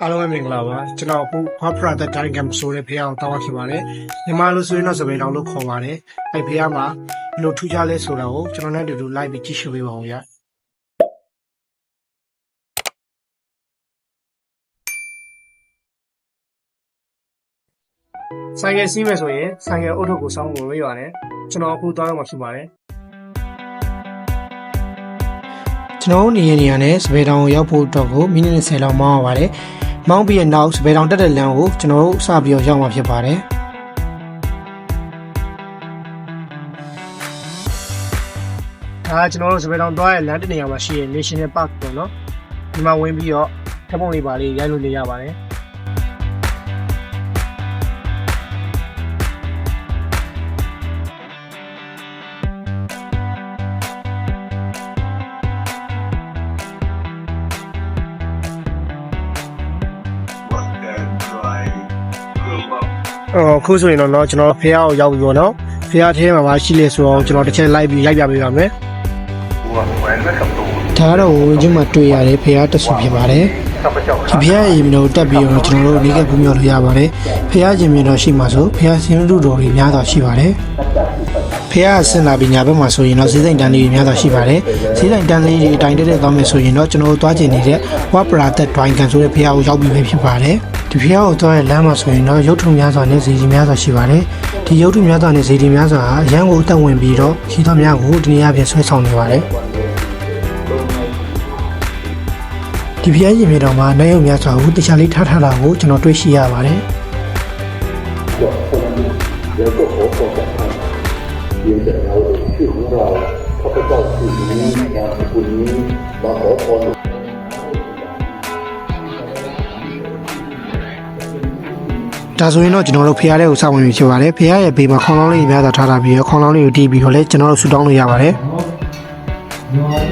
အားလုံးပဲမင်္ဂလာပါကျွန်တော်အခု Corporate Diagram ဆိုတဲ့ဖေးအောင်တောင်းခဲ့ပါတယ်မြန်မာလိုဆိုရင်တော့စပယ်တောင်လို့ခေါ်ပါတယ်အဲ့ဖေးမှာဘယ်လိုထူးခြားလဲဆိုတာကိုကျွန်တော်နဲ့အတူတူ live ပြီးကြည့်ရှုပေးပါဦးရဆိုင်ကယ်စီးမယ်ဆိုရင်ဆိုင်ကယ်အုတ်ထုတ်ကိုစောင်းကိုရွေးရတယ်ကျွန်တော်အခုတောင်းရမှာဖြစ်ပါတယ်ကျွန်တော်နေရနဲ့စပယ်တောင်ကိုရောက်ဖို့တော့ကိုမိနစ်20လောက်မောင်းရပါတယ်မောင်းပြီးတဲ့နောက်စပယ်တောင်တက်တဲ့လမ်းကိုကျွန်တော်တို့စပြီးရောက်မှာဖြစ်ပါတယ်ဒါကျွန်တော်တို့စပယ်တောင်သွားရဲ့လမ်းတစ်နေရာမှာရှိတဲ့ National Park ပေါ့နော်ဒီမှာဝင်ပြီးတော့ထပ်ပုံလေးပါလေးရိုက်လို့နေရပါတယ်ခုဆိုရင်တော့ကျွန်တော်ဖေးအောင်ရောက်ပြီပေါ့နော်ဖေးအထဲမှာရှိလေဆိုတော့ကျွန်တော်တစ်ချက်လိုက်ပြီးရိုက်ပြပေးပါမယ်ဒါကတော့ဝင်ချင်းမှာတွေ့ရတယ်ဖေးတဆူဖြစ်ပါတယ်ဒီဖေးရဲ့ရင်မျိုးတက်ပြီးတော့ကျွန်တော်တို့နေကပူမြော်လို့ရပါတယ်ဖေးရင်မျိုးတော့ရှိမှာဆိုဖေးစင်းလူတော်တွေများစွာရှိပါတယ်ဖေးဆင်လာပြီးညာဘက်မှာဆိုရင်တော့ဈေးဆိုင်တန်းလေးတွေများစွာရှိပါတယ်ဈေးဆိုင်တန်းလေးတွေအတိုင်းတက်သွားမယ်ဆိုရင်တော့ကျွန်တော်တို့သွားကျင်နေတဲ့ဝါပရာသက်ဒိုင်းကန်ဆိုတဲ့ဖေးကိုရောက်ပြီးပဲဖြစ်ပါတယ်ဒီဖျားကိုသွားတဲ့လမ်းမှာဆိုရင်တော့ရုပ်ထုများစွာနဲ့ဇီဒီများစွာရှိပါတယ်။ဒီရုပ်ထုများစွာနဲ့ဇီဒီများစွာဟာရန်ကိုအသက်ဝင်ပြီးတော့ခီးသွများကိုဒီနေရာပြင်ဆွဲဆောင်နေပါတယ်။ဒီဖျားရင်မြေတော်မှာနေရုံများစွာကိုတခြားလေးထားထားတာကိုကျွန်တော်တွေ့ရှိရပါတယ်။ဒါဆိုရင်တော့ကျွန်တော်တို့ဖျားတဲ့ကိုစောင့်ဝင်ပြီးဖြစ်ပါတယ်ဖျားရဲ့ဘေးမှာခေါင်းလောင်းလေးများစွာထားတာပြီးတော့ခေါင်းလောင်းလေးကိုတီးပြီးတော့လည်းကျွန်တော်တို့ဆူတောင်းလို့ရပါတယ်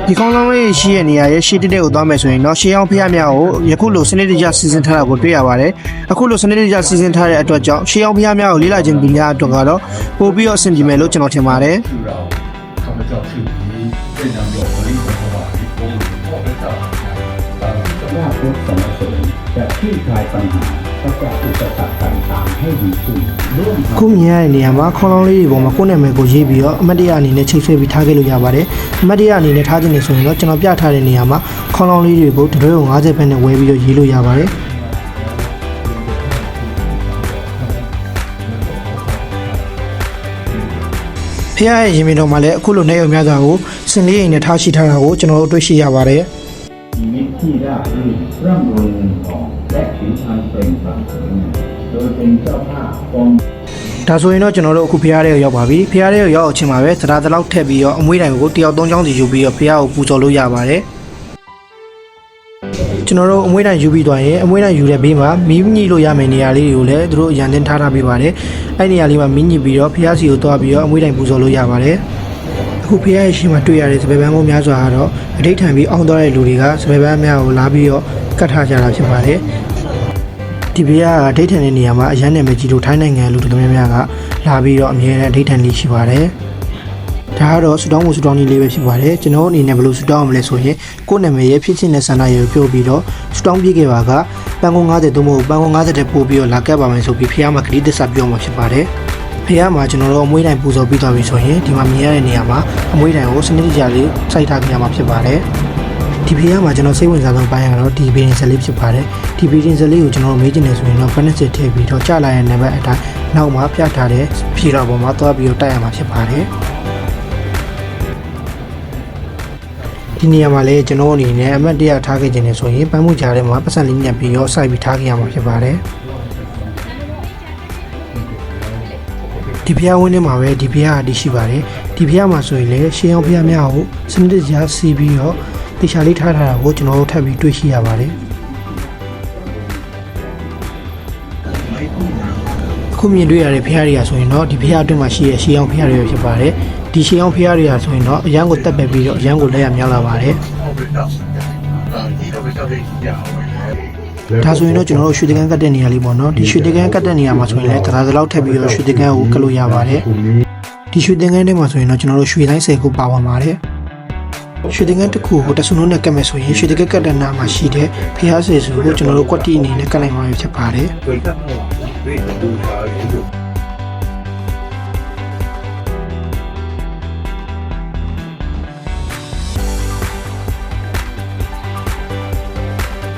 ဒီခေါင်းလောင်းလေးရှိတဲ့နေရာရဲ့ရှေ့တက်ကိုသွားမယ်ဆိုရင်တော့ရှေးအောင်ဖျားများကိုယခုလိုစနစ်တကျစီစဉ်ထားတာကိုတွေ့ရပါတယ်အခုလိုစနစ်တကျစီစဉ်ထားတဲ့အတွက်ကြောင့်ရှေးအောင်ဖျားများကိုလေ့လာခြင်းပညာအတွက်ကတော့ပို့ပြီးတော့အဆင်ပြေမယ်လို့ကျွန်တော်ထင်ပါတယ်ခုမြင်ရတဲ့နေရာမှာခေါင်းလောင်းလေးတွေပေါ်မှာကိုယ်နာမည်ကိုရေးပြီးတော့အမတ်တရအနေနဲ့ချိတ်ဆွဲပြီးထားခဲ့လို့ရပါတယ်အမတ်တရအနေနဲ့ထားခြင်းနေဆိုရင်တော့ကျွန်တော်ပြထားတဲ့နေရာမှာခေါင်းလောင်းလေးတွေကိုတရွေးကို50ပဲနဲ့ဝဲပြီးတော့ရေးလို့ရပါတယ်ဖျားရဲ့ရင်မြင်တော်မှာလည်းအခုလိုနေရုံများစွာကိုစင်လေးအိမ်နဲ့ထားရှိထားတာကိုကျွန်တော်တို့တွေ့ရှိရပါတယ်ที่ได้ร่ำรวยเงินทองและผิวพรรณเปล่งปลั่งโดยเป็นเจ้าภาพกองဒါဆိုရင်တော့ကျွန်တော်တို့အခုဖျားတဲ့ရောက်ပါပြီဖျားတဲ့ရောက်အောင်ချင်းပါပဲသဒ္ဒါတလောက်ထည့်ပြီးတော့အမွှေးတိုင်ကိုတယောက်၃ချောင်းစီယူပြီးတော့ဖျားကိုပူဇော်လို့ရပါတယ်ကျွန်တော်တို့အမွှေးတိုင်ယူပြီးသွားရင်အမွှေးတိုင်ယူတဲ့ဘေးမှာမီးညှိလို့ရမယ့်နေရာလေးတွေကိုလည်းသူတို့အရန်တင်ထားပေးပါတယ်အဲ့နေရာလေးမှာမီးညှိပြီးတော့ဖျားစီကိုသွားပြီးတော့အမွှေးတိုင်ပူဇော်လို့ရပါတယ်အခုဖျားရဲ့ရှေ့မှာတွေ့ရတဲ့စပယ်ပန်းကုန်းများစွာကတော့အဋိဌံပြီးအောင်သွားတဲ့လူတွေကစပယ်ပန်းများကိုလာပြီးတော့ကတ်ထားကြတာဖြစ်ပါတယ်ဒီဖျားကဒိဋ္ဌံတဲ့နေရာမှာအရန်နယ်မကြီးတို့ထိုင်းနိုင်ငံလူတို့များကလာပြီးတော့အမြဲတမ်းဒိဋ္ဌံလေးရှိပါတယ်ဒါကတော့ဆူတောင်းမှုဆူတောင်းနည်းလေးပဲဖြစ်ပါတယ်ကျွန်တော်အနေနဲ့ဘယ်လိုဆူတောင်းအောင်မလဲဆိုရင်ကိုယ့်နာမည်ရဲ့ဖြစ်ချင်းတဲ့ဆန္ဒရေကိုပြောပြီးတော့ဆူတောင်းပြခဲ့ပါကပန်းကုန်း90သို့မဟုတ်ပန်းကုန်း90တဲ့ပို့ပြီးတော့လာကပ်ပါမယ်ဆိုပြီးဖျားမှာဂတိသစ္စာပြောမှာဖြစ်ပါတယ်ဖျားမှာကျွန်တော်တို့အမွှေးတိုင်ပူဇော်ပြီးသွားပြီဆိုရင်ဒီမှာမြင်ရတဲ့နေရာမှာအမွှေးတိုင်ကိုစနစ်တကျလေးစိုက်ထားကြရမှာဖြစ်ပါတယ်ဒီဖျားမှာကျွန်တော်စိတ်ဝင်စားဆုံးပိုင်းကတော့ဒီဘီရင်ဆက်လေးဖြစ်ပါတယ်ဒီဘီရင်ဆက်လေးကိုကျွန်တော်မေးချင်တယ်ဆိုရင်တော့ဖက်နစ်စစ်ထည့်ပြီးတော့ကြာလာတဲ့နံပါတ်အတိုင်းနောက်မှာပြထားတဲ့ဖြေတော်ပေါ်မှာသွားပြီးတော့တိုက်ရမှာဖြစ်ပါတယ်ဒီနေရာမှာလည်းကျွန်တော်အနေနဲ့အမှတ်တရထားခဲ့ခြင်းနဲ့ဆိုရင်ပန်းမှုကြားထဲမှာပတ်စံလေးညက်ပြီးတော့စိုက်ပြီးထားခဲ့ရမှာဖြစ်ပါတယ်ဒီဖျားဝင်းထဲမှာပဲဒီဖျားအတီးရှိပါတယ်ဒီဖျားမှာဆိုရင်လည်းရှေးအောင်ဖျားများကိုစနစ်တကျစီးပြီးတော့တေချာလေးထားတာကိုကျွန်တော်တို့ထပ်ပြီးတွေ့ရှိရပါတယ်အခုမြင်တွေ့ရတဲ့ဖျားတွေကဆိုရင်တော့ဒီဖျားအတွင်းမှာရှိတဲ့ရှေးအောင်ဖျားတွေဖြစ်ပါတယ်ဒီရှေးအောင်ဖျားတွေကဆိုရင်တော့အရန်ကိုတက်ပက်ပြီးတော့အရန်ကိုလက်ရမြောက်လာပါတယ်ဒါဆိုရင်တော့ကျွန်တော်တို့ရွှေတကန်းကတ်တဲ့နေရာလေးပေါ့နော်ဒီရွှေတကန်းကတ်တဲ့နေရာမှာဆိုရင်လည်းတရားစလောက်ထပ်ပြီးတော့ရွှေတကန်းကိုကတ်လို့ရပါတယ်ဒီရွှေတကန်းထဲမှာဆိုရင်တော့ကျွန်တော်တို့ရွှေတိုင်း10ခုပါဝင်ပါတယ် ရွှေတင်ကန်းတစ်ခုကိုတဆုလုံးနဲ့ကတ်မယ်ဆိုရင်ရွှေတင်ကန်းကတ်တဲ့နာမှာရှိတဲ့ဖျားစေစုကိုကျွန်တော်တို့ကွက်တီအနေနဲ့ကတ်နိုင်မှာဖြစ်ပါတယ် တွေ့တတ်တော့တွေ့တူတာရေလို့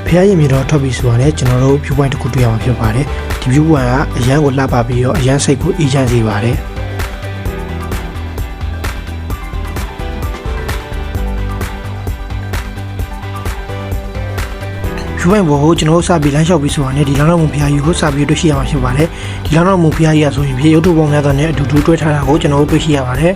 ဖျားရင်မြေတော့ထွက်ပြီးဆိုရတယ်ကျွန်တော်တို့ view point တစ်ခုတွေ့ရမှာဖြစ်ပါတယ်ဒီ view point ကအရန်ကိုလှပပြီးတော့အရန်စိတ်ကိုအေးချမ်းစေပါတယ်ဖြူပိုင်ဘောကိုကျွန်တော်တို့စပြီးလမ်းလျှောက်ပြီးဆိုတော့ဒီလောင်းတော်မူဖျားကြီးကိုစပြီးတွေ့ရှိရမှာဖြစ်ပါတယ်ဒီလောင်းတော်မူဖျားကြီးကဆိုရင်ပြေရုပ်ထုပ်ပေါင်းများစွာနဲ့အတူတူတွဲထားတာကိုကျွန်တော်တို့တွေ့ရှိရပါတယ်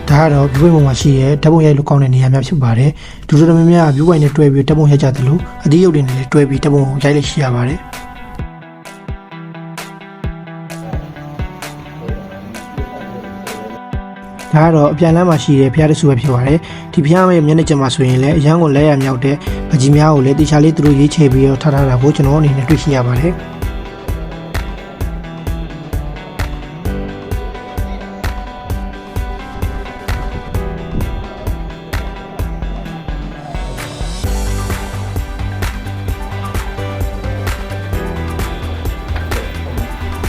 ဒါကတော့ view point ပေါ်မှာရှိတဲ့ဓာတ်ပုံရိုက်လို့ကောင်းတဲ့နေရာများဖြစ်ပါတယ်ဒူတော်တော်များများ view point နဲ့တွဲပြီးဓာတ်ပုံရိုက်ကြသလိုအသီးရုပ်တွေနဲ့လည်းတွဲပြီးဓာတ်ပုံရိုက်လို့ရှိရပါတယ်ဒါကတော့အပြန်လမ်းမှာရှိတဲ့ဖျားတဆူပဲဖြစ်ပါတယ်ဒီဖျားရဲ့မျက်နှာကျမှာဆိုရင်လည်းအရန်ကိုလက်ရမြောက်တဲ့ပကြီးများကိုလည်းတေချာလေးသူတို့ရေးချယ်ပြီးတော့ထားထားတာကိုကျွန်တော်အနေနဲ့တွေ့ရှိရပါတယ်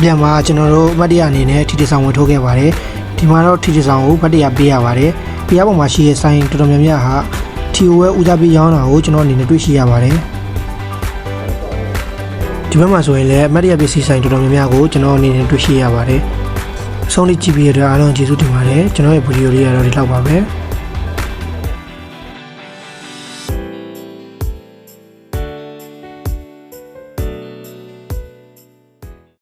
ပြန်မှာကျွန်တော်တို့မတ်တရအနေနဲ့ထီထဆောင်ဝင်ထိုးခဲ့ပါတယ်ဒီမှာတော့ထီထဆောင်ကိုမတ်တရပေးရပါတယ်ပြားပေါ်မှာရှိတဲ့ဆိုင်တော်တော်များများဟာထီဝဲဦးစားပေးရောင်းတာကိုကျွန်တော်အနေနဲ့တွေ့ရှိရပါတယ်ဒီဘက်မှာဆိုရင်လည်းမတ်တရပစ္စည်းဆိုင်တော်တော်များများကိုကျွန်တော်အနေနဲ့တွေ့ရှိရပါတယ်အဆုံးလေးကြည့်ပြီးရတဲ့အားလုံးကျေးဇူးတင်ပါတယ်ကျွန်တော်ရဲ့ဗီဒီယိုလေးကတော့ဒီလောက်ပါပဲ